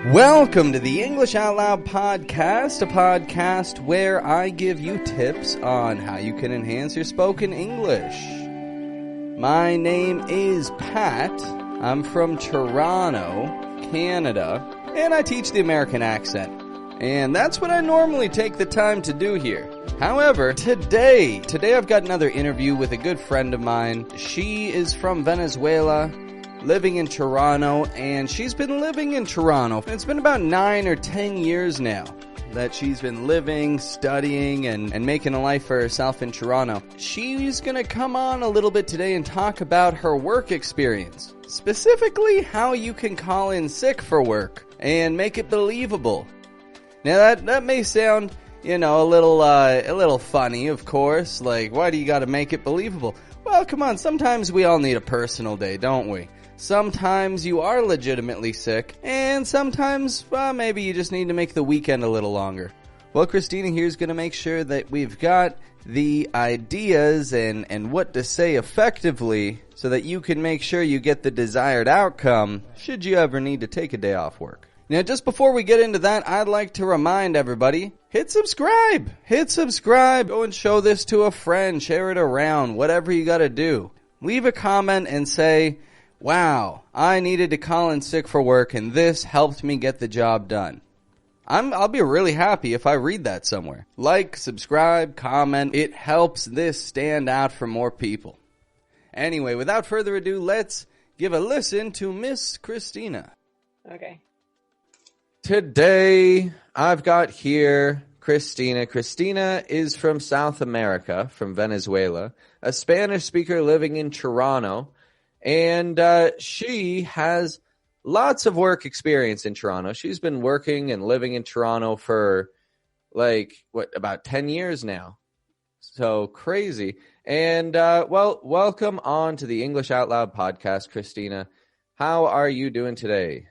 Welcome to the English Out Loud podcast, a podcast where I give you tips on how you can enhance your spoken English. My name is Pat. I'm from Toronto, Canada, and I teach the American accent. And that's what I normally take the time to do here. However, today I've got another interview with a good friend of mine. She is from Venezuela, living in Toronto, and she's been living in Toronto. It's been about 9 or 10 years now that she's been living, studying, and making a life for herself in Toronto. She's gonna come on a little bit today and talk about her work experience. Specifically, how you can call in sick for work and make it believable. Now that may sound, a little funny, of course. Like, why do you gotta make it believable? Well, come on, sometimes we all need a personal day, don't we? Sometimes you are legitimately sick, and sometimes, maybe you just need to make the weekend a little longer. Well, Cristina here is going to make sure that we've got the ideas and what to say effectively so that you can make sure you get the desired outcome should you ever need to take a day off work. Now, just before we get into that, I'd like to remind everybody, hit subscribe. Go and show this to a friend, share it around, whatever you got to do. Leave a comment and say, wow, I needed to call in sick for work and this helped me get the job done. I'll be really happy if I read that somewhere. Like, subscribe, comment. It helps this stand out for more people. Anyway, without further ado, let's give a listen to Miss Cristina. Okay. Today, I've got here Cristina. Cristina is from South America, from Venezuela, a Spanish speaker living in Toronto. And she has lots of work experience in Toronto. She's been working and living in Toronto for, about 10 years now. So crazy. And, welcome on to the English Out Loud podcast, Cristina. How are you doing today?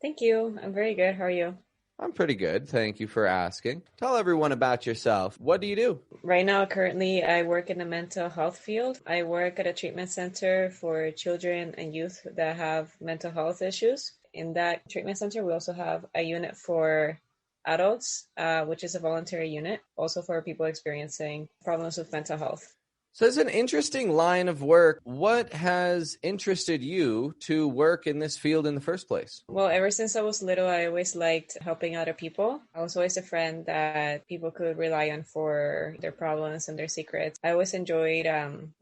Thank you. I'm very good. How are you? I'm pretty good. Thank you for asking. Tell everyone about yourself. What do you do? Right now, currently, I work in the mental health field. I work at a treatment center for children and youth that have mental health issues. In that treatment center, we also have a unit for adults, which is a voluntary unit, also for people experiencing problems with mental health. So it's an interesting line of work. What has interested you to work in this field in the first place? Well, ever since I was little, I always liked helping other people. I was always a friend that people could rely on for their problems and their secrets. I always enjoyed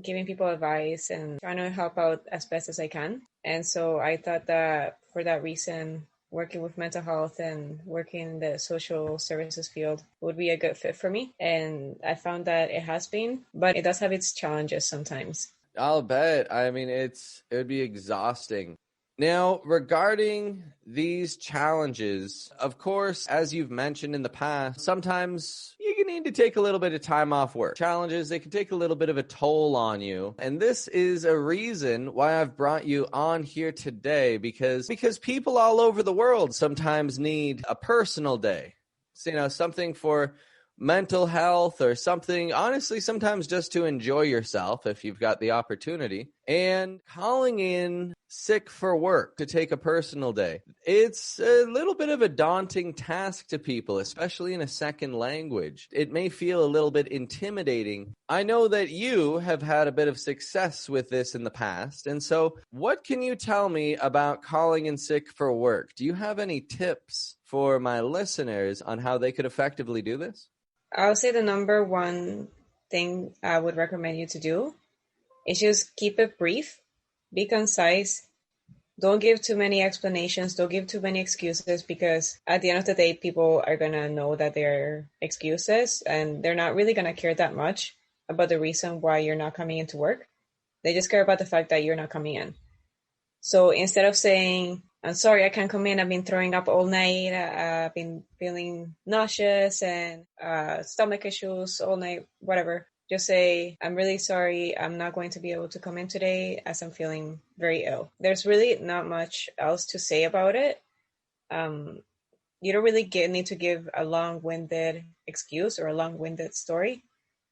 giving people advice and trying to help out as best as I can. And so I thought that for that reason, working with mental health and working in the social services field would be a good fit for me. And I found that it has been, but it does have its challenges sometimes. I'll bet. I mean, it would be exhausting. Now, regarding these challenges, of course, as you've mentioned in the past, sometimes you need to take a little bit of time off work. Challenges, they can take a little bit of a toll on you. And this is a reason why I've brought you on here today, because people all over the world sometimes need a personal day. So, something for mental health or something, honestly, sometimes just to enjoy yourself if you've got the opportunity. And calling in sick for work to take a personal day, it's a little bit of a daunting task to people, especially in a second language. It may feel a little bit intimidating. I know that you have had a bit of success with this in the past. And so what can you tell me about calling in sick for work? Do you have any tips for my listeners on how they could effectively do this? I'll say the number one thing I would recommend you to do is just keep it brief, be concise, don't give too many explanations, don't give too many excuses, because at the end of the day, people are going to know that they're excuses and they're not really going to care that much about the reason why you're not coming into work. They just care about the fact that you're not coming in. So instead of saying, I'm sorry, I can't come in, I've been throwing up all night, I've been feeling nauseous and stomach issues all night, whatever. Just say, I'm really sorry, I'm not going to be able to come in today as I'm feeling very ill. There's really not much else to say about it. You don't really need to give a long-winded excuse or a long-winded story.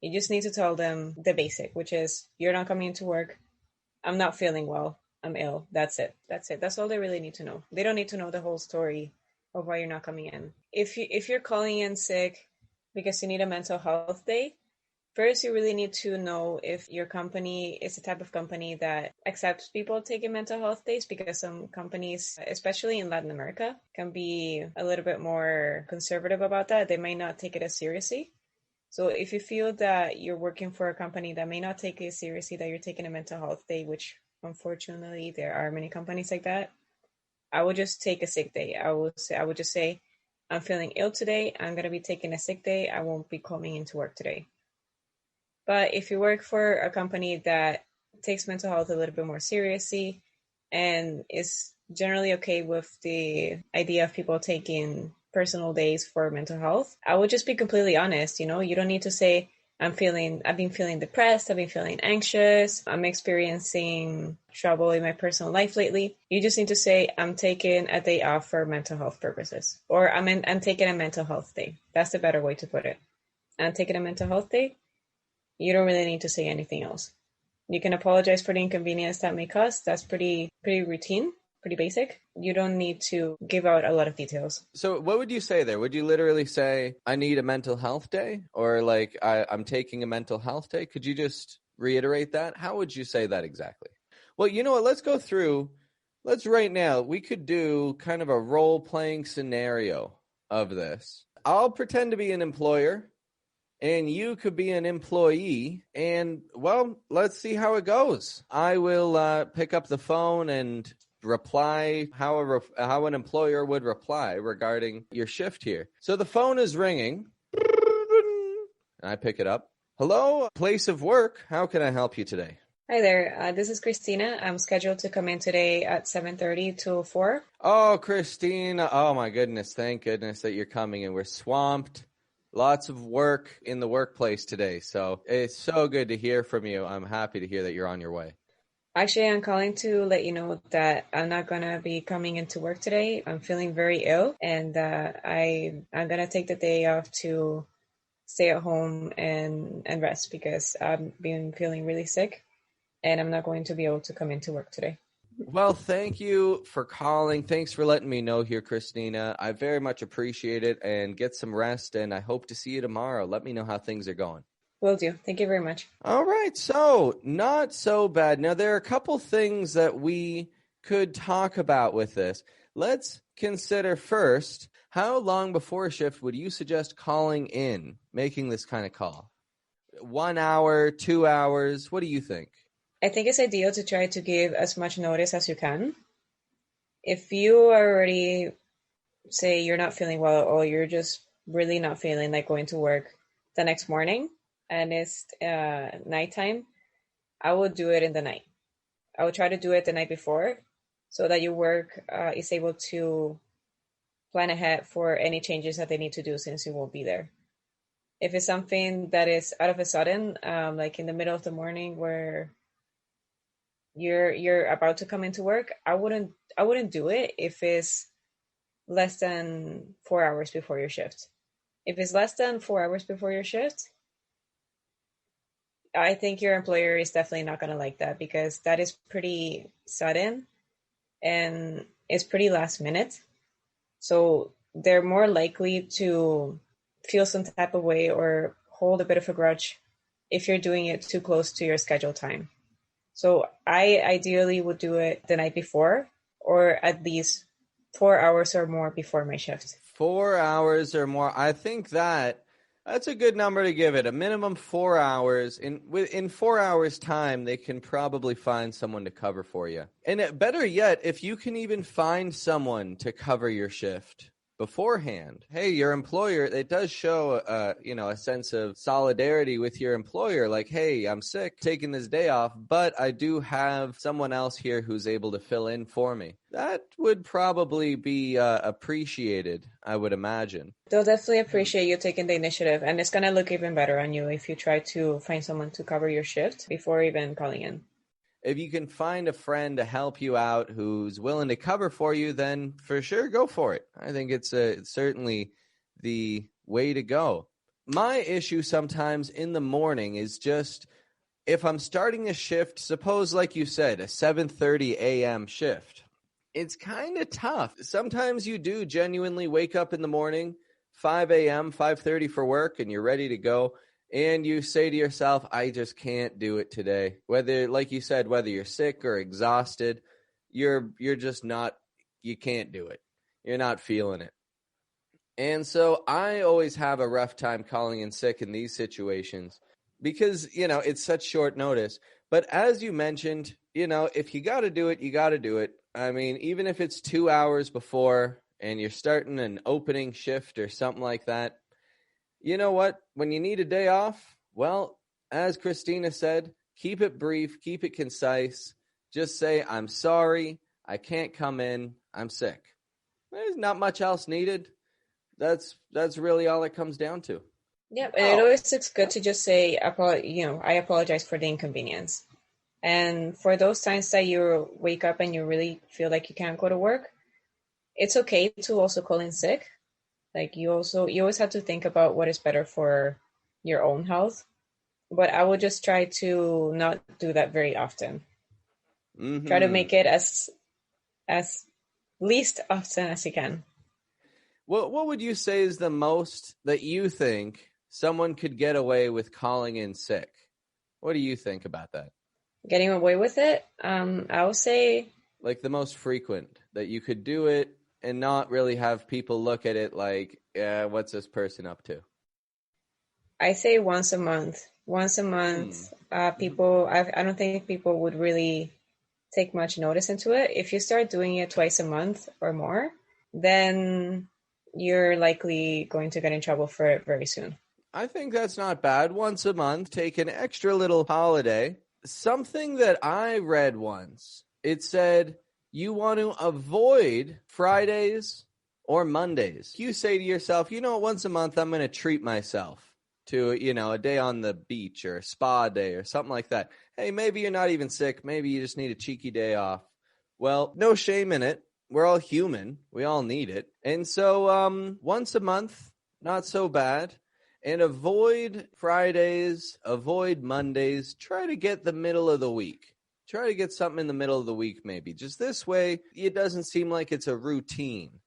You just need to tell them the basic, which is, you're not coming into work, I'm not feeling well, I'm ill. That's it. That's all they really need to know. They don't need to know the whole story of why you're not coming in. If you're calling in sick because you need a mental health day, first, you really need to know if your company is the type of company that accepts people taking mental health days, because some companies, especially in Latin America, can be a little bit more conservative about that. They may not take it as seriously. So if you feel that you're working for a company that may not take it seriously, that you're taking a mental health day, which unfortunately there are many companies like that, I would just take a sick day. I would just say, I'm feeling ill today. I'm going to be taking a sick day. I won't be coming into work today. But if you work for a company that takes mental health a little bit more seriously and is generally okay with the idea of people taking personal days for mental health, I would just be completely honest. You don't need to say, I've been feeling depressed, I've been feeling anxious, I'm experiencing trouble in my personal life lately. You just need to say, I'm taking a day off for mental health purposes, or I'm taking a mental health day. That's the better way to put it. I'm taking a mental health day. You don't really need to say anything else. You can apologize for the inconvenience that may cause. That's pretty routine, pretty basic. You don't need to give out a lot of details. So what would you say there? Would you literally say, I need a mental health day? Or like, I'm taking a mental health day? Could you just reiterate that? How would you say that exactly? Well, you know what? Let's go through. Right now, we could do kind of a role-playing scenario of this. I'll pretend to be an employer, and you could be an employee, and, well, let's see how it goes. I will pick up the phone and reply how an employer would reply regarding your shift here. So the phone is ringing, and I pick it up. Hello, place of work. How can I help you today? Hi there. This is Cristina. I'm scheduled to come in today at 7:30 to 4. Oh, Cristina. Oh, my goodness. Thank goodness that you're coming, and we're swamped. Lots of work in the workplace today, so it's so good to hear from you. I'm happy to hear that you're on your way. Actually, I'm calling to let you know that I'm not going to be coming into work today. I'm feeling very ill, and I'm going to take the day off to stay at home and rest, because I've been feeling really sick, and I'm not going to be able to come into work today. Well, thank you for calling. Thanks for letting me know here, Cristina. I very much appreciate it, and get some rest, and I hope to see you tomorrow. Let me know how things are going. Will do. Thank you very much. All right, so not so bad. Now, there are a couple things that we could talk about with this. Let's consider first, how long before a shift would you suggest calling in, making this kind of call? 1 hour, 2 hours? What do you think? I think it's ideal to try to give as much notice as you can. If you already say you're not feeling well, or you're just really not feeling like going to work the next morning and it's nighttime, I would do it in the night. I would try to do it the night before, so that your work is able to plan ahead for any changes that they need to do, since you won't be there. If it's something that is out of a sudden, like in the middle of the morning where you're about to come into work, I wouldn't do it if it's less than 4 hours before your shift. If it's less than 4 hours before your shift, I think your employer is definitely not going to like that, because that is pretty sudden and it's pretty last minute. So they're more likely to feel some type of way or hold a bit of a grudge if you're doing it too close to your scheduled time. So I ideally would do it the night before, or at least 4 hours or more before my shift. 4 hours or more. I think that's a good number to give it. A minimum 4 hours. In 4 hours' time, they can probably find someone to cover for you. And better yet, if you can even find someone to cover your shift beforehand. Hey, your employer, it does show a sense of solidarity with your employer. Like, hey, I'm sick, taking this day off, but I do have someone else here who's able to fill in for me. That would probably be appreciated, I would imagine. They'll definitely appreciate you taking the initiative, and it's going to look even better on you if you try to find someone to cover your shift before even calling in. If you can find a friend to help you out who's willing to cover for you, then for sure, go for it. I think it's certainly the way to go. My issue sometimes in the morning is just, if I'm starting a shift, suppose, like you said, a 7:30 a.m. shift, it's kind of tough. Sometimes you do genuinely wake up in the morning, 5 a.m., 5:30 for work, and you're ready to go. And you say to yourself, I just can't do it today. Whether, like you said, whether you're sick or exhausted, you're just not, you can't do it. You're not feeling it. And so I always have a rough time calling in sick in these situations because, it's such short notice. But as you mentioned, if you got to do it, you got to do it. I mean, even if it's 2 hours before and you're starting an opening shift or something like that, you know what? When you need a day off, well, as Cristina said, keep it brief, keep it concise. Just say, I'm sorry, I can't come in, I'm sick. There's not much else needed. That's really all it comes down to. Yeah, and it always looks good to just say, I apologize for the inconvenience. And for those times that you wake up and you really feel like you can't go to work, it's okay to also call in sick. Like you always have to think about what is better for your own health. But I would just try to not do that very often. Mm-hmm. Try to make it as least often as you can. What would you say is the most that you think someone could get away with calling in sick? What do you think about that? Getting away with it? I would say... Like the most frequent, that you could do it and not really have people look at it like, what's this person up to? I say once a month. Once a month, people, I don't think people would really take much notice into it. If you start doing it twice a month or more, then you're likely going to get in trouble for it very soon. I think that's not bad. Once a month, take an extra little holiday. Something that I read once, it said you want to avoid Fridays or Mondays. You say to yourself, once a month I'm going to treat myself to, a day on the beach or a spa day or something like that. Hey, maybe you're not even sick. Maybe you just need a cheeky day off. Well, no shame in it. We're all human. We all need it. And so once a month, not so bad. And avoid Fridays, avoid Mondays. Try to get the middle of the week. Try to get something in the middle of the week maybe. Just this way, it doesn't seem like it's a routine.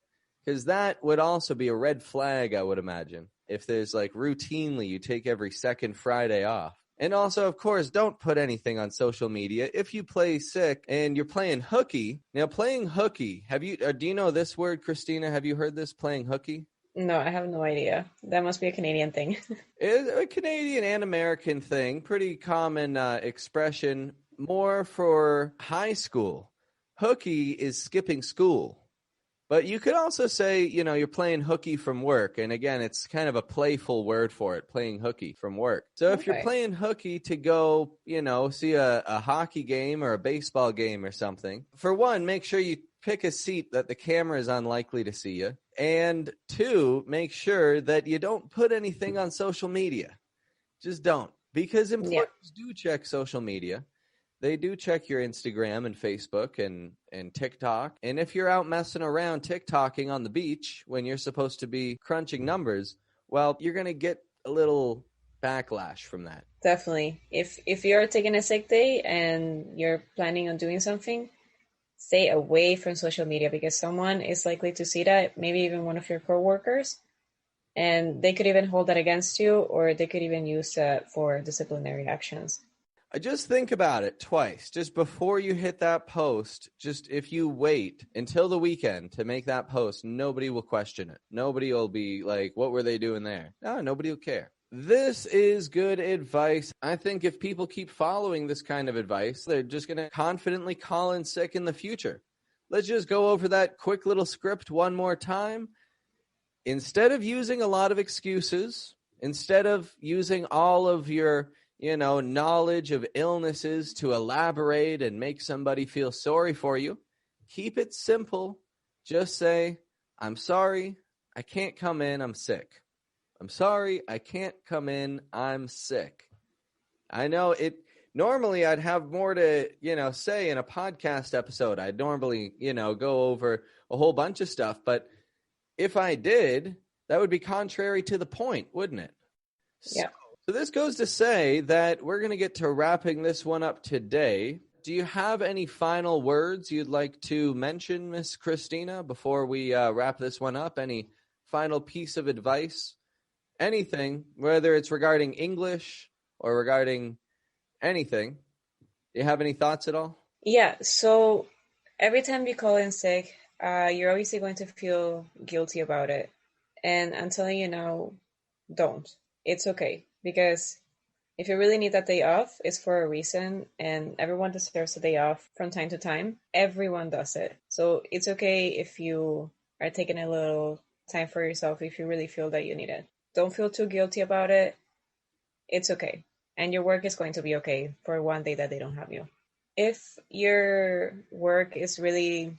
Because that would also be a red flag, I would imagine. If there's like routinely you take every second Friday off. And also, of course, don't put anything on social media. If you play sick and you're playing hooky, now playing hooky, do you know this word, Cristina? Have you heard this, playing hooky? No, I have no idea. That must be a Canadian thing. It's a Canadian and American thing. Pretty common expression, more for high school. Hooky is skipping school. But you could also say, you're playing hooky from work. And again, it's kind of a playful word for it, playing hooky from work. So if you're playing hooky to go, see a hockey game or a baseball game or something, for one, make sure you pick a seat that the camera is unlikely to see you. And two, make sure that you don't put anything on social media. Just don't. Because employers do check social media. They do check your Instagram and Facebook and TikTok. And if you're out messing around TikToking on the beach when you're supposed to be crunching numbers, well, you're going to get a little backlash from that. Definitely. If you're taking a sick day and you're planning on doing something, stay away from social media because someone is likely to see that, maybe even one of your coworkers, and they could even hold that against you, or they could even use that for disciplinary actions. Just think about it twice. Just before you hit that post, just if you wait until the weekend to make that post, nobody will question it. Nobody will be like, what were they doing there? No, nobody will care. This is good advice. I think if people keep following this kind of advice, they're just going to confidently call in sick in the future. Let's just go over that quick little script one more time. Instead of using a lot of excuses, instead of using all of your knowledge of illnesses to elaborate and make somebody feel sorry for you, keep it simple. Just say, I'm sorry, I can't come in, I'm sick. I'm sorry, I can't come in, I'm sick. I know normally I'd have more to, say in a podcast episode. I'd normally, go over a whole bunch of stuff. But if I did, that would be contrary to the point, wouldn't it? Yeah. So this goes to say that we're going to get to wrapping this one up today. Do you have any final words you'd like to mention, Miss Cristina, before we wrap this one up? Any final piece of advice? Anything, whether it's regarding English or regarding anything. Do you have any thoughts at all? Yeah, so every time you call in sick, you're obviously going to feel guilty about it. And I'm telling you now, don't. It's okay. Because if you really need that day off, it's for a reason. And everyone deserves a day off from time to time. Everyone does it. So it's okay if you are taking a little time for yourself if you really feel that you need it. Don't feel too guilty about it. It's okay. And your work is going to be okay for one day that they don't have you. If your work is really,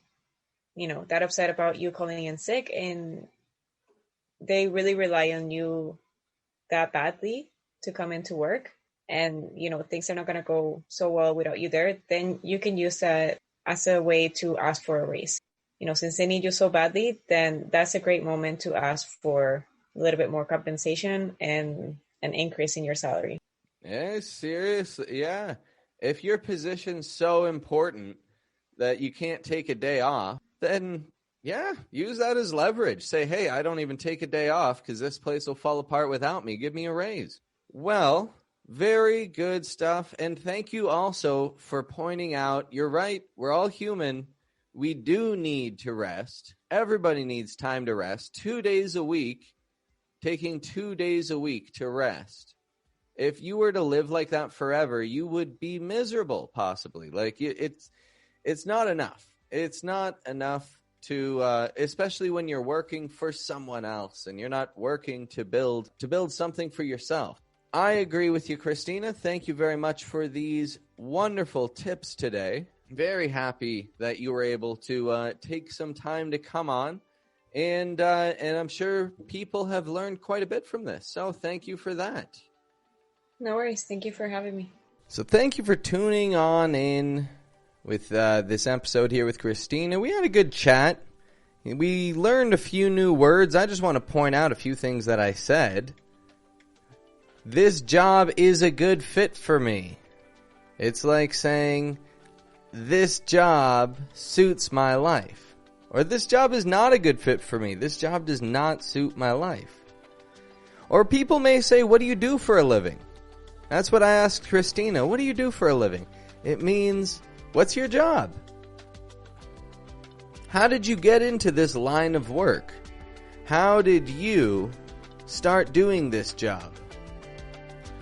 that upset about you calling in sick and they really rely on you that badly to come into work and, things are not going to go so well without you there, then you can use that as a way to ask for a raise. Since they need you so badly, then that's a great moment to ask for a little bit more compensation and an increase in your salary. Yeah, seriously, yeah. If your position's so important that you can't take a day off, then, use that as leverage. Say, hey, I don't even take a day off because this place will fall apart without me. Give me a raise. Well, very good stuff. And thank you also for pointing out, you're right, we're all human. We do need to rest. Everybody needs time to rest. 2 days a week, taking 2 days a week to rest. If you were to live like that forever, you would be miserable, possibly. Like, it's not enough. It's not enough to, especially when you're working for someone else and you're not working to build something for yourself. I agree with you, Cristina. Thank you very much for these wonderful tips today. Very happy that you were able to take some time to come on. And I'm sure people have learned quite a bit from this. So thank you for that. No worries. Thank you for having me. So thank you for tuning on in with this episode here with Cristina. We had a good chat. We learned a few new words. I just want to point out a few things that I said. This job is a good fit for me. It's like saying, this job suits my life. Or this job is not a good fit for me. This job does not suit my life. Or people may say, what do you do for a living? That's what I asked Cristina. What do you do for a living? It means, what's your job? How did you get into this line of work? How did you start doing this job?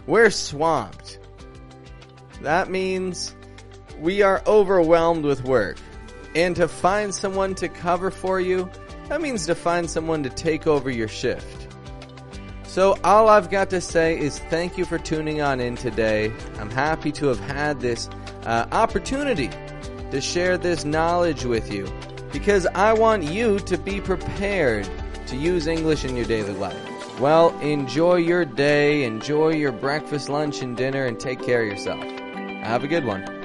We're swamped. That means we are overwhelmed with work. And to find someone to cover for you, that means to find someone to take over your shift. So all I've got to say is thank you for tuning on in today. I'm happy to have had this opportunity to share this knowledge with you because I want you to be prepared to use English in your daily life. Well, enjoy your day, enjoy your breakfast, lunch, and dinner, and take care of yourself. Have a good one.